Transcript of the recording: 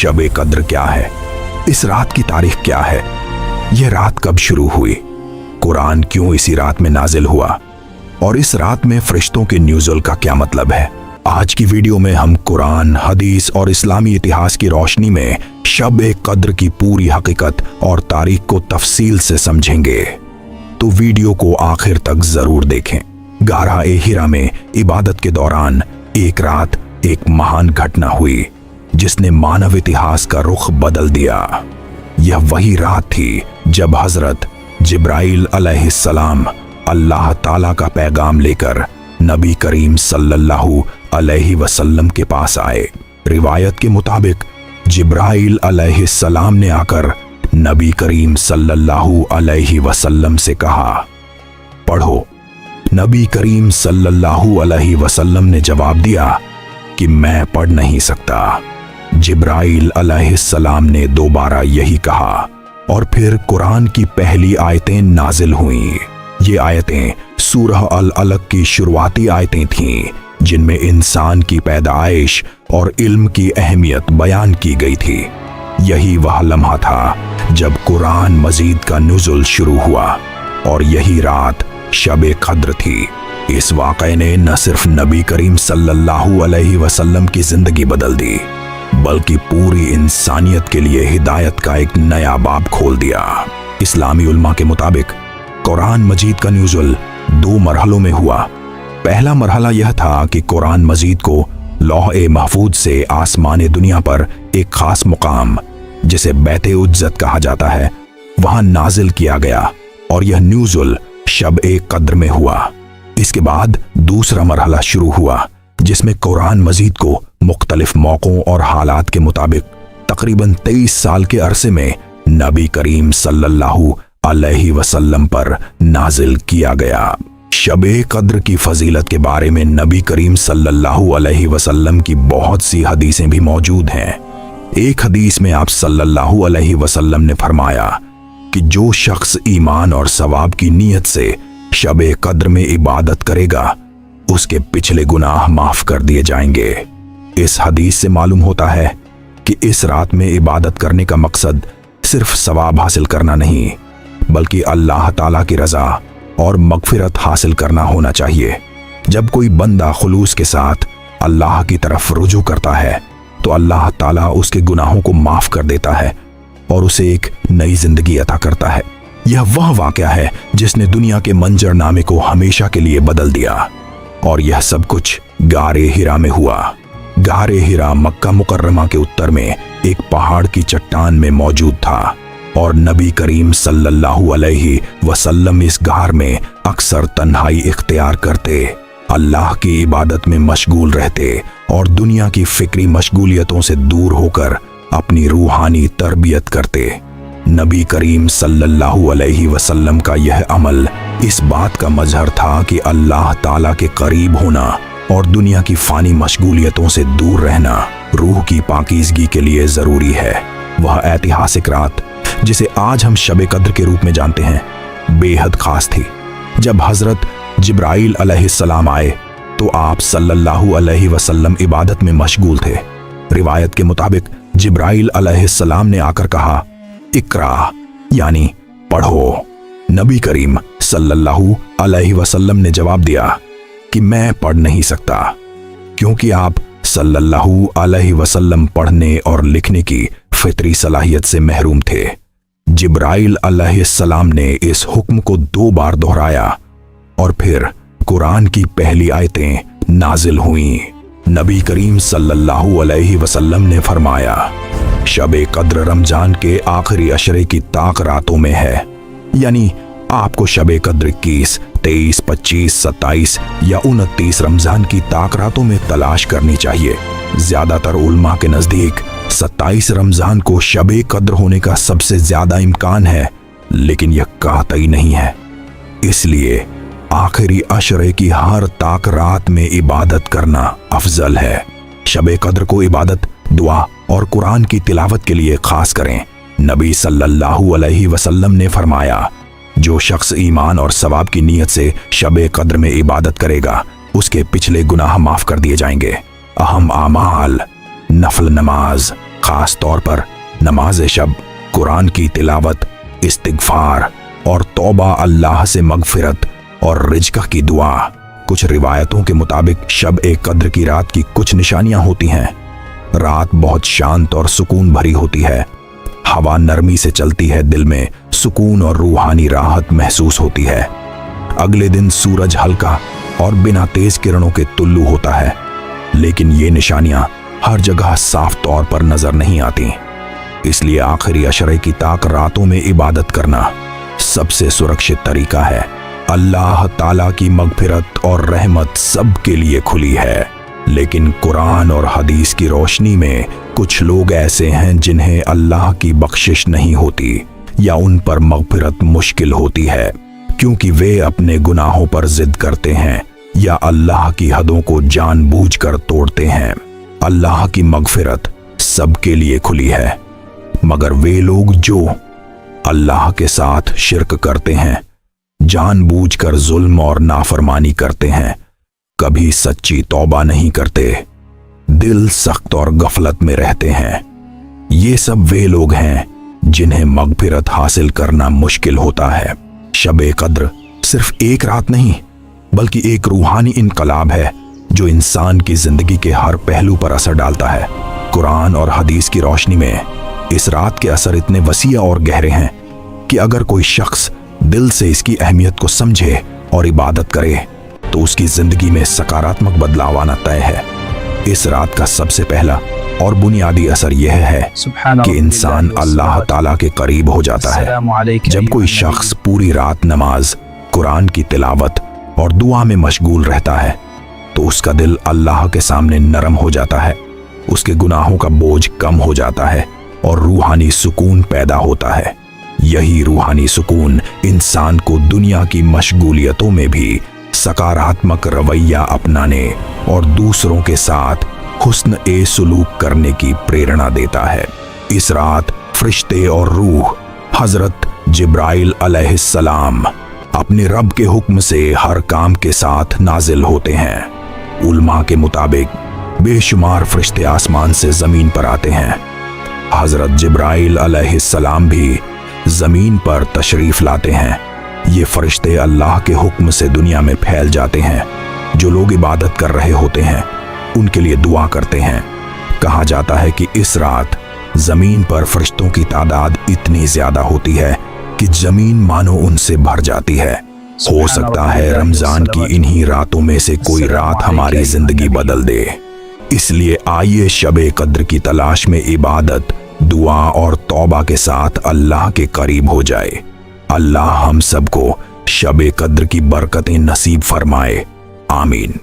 शब कद्र क्या है, इस रात की तारीख क्या है, यह रात कब शुरू हुई, कुरान क्यों इसी रात में नाजिल हुआ और इस रात में फरिश्तों के नुज़ुल का क्या मतलब है। आज की वीडियो में हम कुरान, हदीस और इस्लामी इतिहास की रोशनी में शब कद्र की पूरी हकीकत और तारीख को तफसील से समझेंगे, तो वीडियो को आखिर तक जरूर देखें। गारा हिरा में इबादत के दौरान एक रात एक महान घटना हुई जिसने मानव इतिहास का रुख बदल दिया। यह वही रात थी जब हजरत जिब्राइल अलैहिस्सलाम अल्लाह ताला का पैगाम लेकर नबी करीम सल्लल्लाहु अलैहि वसल्लम के पास आए। रिवायत के मुताबिक जिब्राइल अलैहिस्सलाम ने आकर नबी करीम सल्लल्लाहु अलैहि वसल्लम से कहा, पढ़ो। नबी करीम सल्लल्लाहु अलैहि वसल्लम ने जवाब दिया कि मैं पढ़ नहीं सकता। जिब्राइल अलैहिस्सलाम ने दोबारा यही कहा और फिर कुरान की पहली आयतें नाजिल हुईं। ये आयतें सूरह अल अलक की शुरुआती आयतें थीं जिनमें इंसान की पैदाइश और इल्म की अहमियत बयान की गई थी। यही वह लम्हा था जब कुरान मजीद का नुज़ुल शुरू हुआ और यही रात शब कद्र थी। इस वाक़े ने न सिर्फ नबी करीम सल्लल्लाहु अलैहि वसल्लम की जिंदगी बदल दी बल्कि पूरी इंसानियत के लिए हिदायत का एक नया बाब खोल दिया। इस्लामी उलमा के मुताबिक कुरान मजीद का नुज़ुल 2 मरहलों में हुआ। पहला मरहला यह था कि कुरान मजीद को लौह महफूज से आसमान दुनिया पर एक खास मुकाम जिसे बैत उज्जत कहा जाता है वहां नाजिल किया गया और यह नुज़ुल शब कद्र में हुआ। इसके बाद दूसरा मरहला शुरू हुआ जिसमें कुरान मजीद को मुख्तलिफ मौकों और हालात के मुताबिक तकरीबन 23 साल के अरसे में नबी करीम सल्लल्लाहु अलैहि वसल्लम पर नाजिल किया गया। शब कद्र की फजीलत के बारे में नबी करीम सल्लल्लाहु अलैहि वसल्लम की बहुत सी हदीसें भी मौजूद हैं। एक हदीस में आप सल्लल्लाहु अलैहि वसल्लम ने फरमाया कि जो शख्स ईमान और सवाब की नीयत से शब कद्र में इबादत करेगा उसके पिछले गुनाह माफ कर दिए जाएंगे। इस हदीस से मालूम होता है कि इस रात में इबादत करने का मकसद सिर्फ सवाब हासिल करना नहीं बल्कि अल्लाह ताला की रजा और मगफिरत हासिल करना होना चाहिए। जब कोई बंदा खुलूस के साथ अल्लाह की तरफ रुजू करता है तो अल्लाह ताला उसके गुनाहों को माफ कर देता है और उसे एक नई जिंदगी अता करता है। यह वह वाक़या है जिसने दुनिया के मंजरनामे को हमेशा के लिए बदल दिया और यह सब कुछ गारे हिरा में हुआ। गारे हिरा मक्का मुकर्रमा के उत्तर में एक पहाड़ की चट्टान में मौजूद था और नबी करीम सल्लल्लाहु अलैहि वसल्लम इस गार में अक्सर तन्हाई इख्तियार करते, अल्लाह की इबादत में मशगूल रहते और दुनिया की फिक्री मशगूलियतों से दूर होकर अपनी रूहानी तरबियत करते। नबी करीम सल्लल्लाहु अलैहि वसल्लम का यह अमल इस बात का मजहर था कि अल्लाह ताला के करीब होना और दुनिया की फानी मशगूलियतों से दूर रहना रूह की पाकीज़गी के लिए ज़रूरी है। वह ऐतिहासिक रात जिसे आज हम शब कद्र के रूप में जानते हैं बेहद खास थी। जब हजरत जिब्राइल अलैहिस्सलाम आए तो आप सल्लल्लाहु अलैहि वसल्लम इबादत में मशगूल थे। रिवायत के मुताबिक जिब्राइल अलैहिस्सलाम ने आकर कहा, इकरा यानी पढ़ो। नबी करीम सल्लल्लाहु अलैहि वसल्लम ने जवाब दिया कि मैं पढ़ नहीं सकता क्योंकि आप सल्लल्लाहु अलैहि वसल्लम पढ़ने और लिखने की फितरी सलाहियत से महरूम थे। जिब्राइल अलैहिस्सलाम ने इस हुक्म को 2 बार दोहराया और फिर कुरान की पहली आयतें नाजिल हुईं। नबी करीम सल्लल्लाहु अलैहि वसल्लम ने फरमाया, शब कद्र रमजान के आखिरी अशरे की ताक रातों में है, यानी आपको शब कद्र 21, 23, 25, 27 या 29 रमजान की ताक रातों में तलाश करनी चाहिए। ज्यादातर उलमा के नजदीक 27 रमजान को शब कद्र होने का सबसे ज्यादा इम्कान है, लेकिन यह कातई नहीं है। इसलिए आखिरी अशरे की हर ताक रात में इबादत करना अफजल है। शब कद्र को इबादत, दुआ और कुरान की तिलावत के लिए खास करें। नबी सल्लल्लाहु अलैहि वसल्लम ने फरमाया, जो शख्स ईमान और सवाब की नीयत से शब कद्र में इबादत करेगा उसके पिछले गुनाह माफ कर दिए जाएंगे। अहम आमाल, नफल नमाज, खास तौर पर नमाज शब, कुरान की तिलावत, इस्तिगफार और तौबा, अल्लाह से मगफिरत और रिज़्क़ की दुआ। कुछ रिवायतों के मुताबिक शब ए कद्र की रात की कुछ निशानियां होती हैं। रात बहुत शांत और सुकून भरी होती है। हवा नरमी से चलती है, दिल में सुकून और रूहानी राहत महसूस होती है। अगले दिन सूरज हल्का और बिना तेज किरणों के तुल्लू होता है, लेकिन ये निशानियां हर जगह साफ तौर पर नजर नहीं आती। इसलिए आखिरी अशरे की ताक रातों में इबादत करना सबसे सुरक्षित तरीका है। अल्लाह ताला की मगफिरत और रहमत सबके लिए खुली है, लेकिन कुरान और हदीस की रोशनी में कुछ लोग ऐसे हैं जिन्हें अल्लाह की बख्शिश नहीं होती या उन पर मगफिरत मुश्किल होती है, क्योंकि वे अपने गुनाहों पर जिद करते हैं या अल्लाह की हदों को जानबूझकर तोड़ते हैं। अल्लाह की मगफिरत सबके लिए खुली है, मगर वे लोग जो अल्लाह के साथ शिर्क करते हैं, जानबूझकर जुल्म और नाफरमानी करते हैं, कभी सच्ची तौबा नहीं करते, दिल सख्त और गफलत में रहते हैं, ये सब वे लोग हैं जिन्हें मगफिरत हासिल करना मुश्किल होता है। शब-ए कद्र सिर्फ एक रात नहीं, बल्कि एक रूहानी इनकलाब है जो इंसान की जिंदगी के हर पहलू पर असर डालता है। कुरान और हदीस की रोशनी में इस रात के असर इतने वसीअ और गहरे हैं कि अगर कोई शख्स दिल से इसकी अहमियत को समझे और इबादत करे तो उसकी जिंदगी में सकारात्मक बदलाव आना तय है। इस रात का सबसे पहला और बुनियादी असर यह है कि इंसान अल्लाह ताला के करीब हो जाता है। जब कोई शख्स पूरी रात नमाज, कुरान की तिलावत और दुआ में मशगूल रहता है तो उसका दिल अल्लाह के सामने नरम हो जाता है, उसके गुनाहों का बोझ कम हो जाता है और रूहानी सुकून पैदा होता है। यही रूहानी सुकून इंसान को दुनिया की मशगूलियतों में भी सकारात्मक रवैया अपनाने और दूसरों के साथ हुस्न ए सुलूक करने की प्रेरणा देता है। इस रात फरिश्ते और रूह हजरत जिब्राइल अलैहिस्सलाम अपने रब के हुक्म से हर काम के साथ नाजिल होते हैं। उलमा के मुताबिक बेशुमार फरिश्ते आसमान से जमीन पर आते हैं। हजरत जिब्राइल अलैहिस्सलाम भी जमीन पर तशरीफ लाते हैं। ये फरिश्ते अल्लाह के हुक्म से दुनिया में फैल जाते हैं। जो लोग इबादत कर रहे होते हैं उनके लिए दुआ करते हैं। कहा जाता है कि इस रात जमीन पर फरिश्तों की तादाद इतनी ज्यादा होती है कि जमीन मानो उनसे भर जाती है। हो सकता है रमजान की इन्हीं रातों में से कोई रात हमारी जिंदगी बदल दे। इसलिए आइए शब-ए कद्र की तलाश में इबादत, दुआ और तौबा के साथ अल्लाह के करीब हो जाए। अल्लाह हम सबको शब-ए कद्र की बरकतें नसीब फरमाए। आमीन।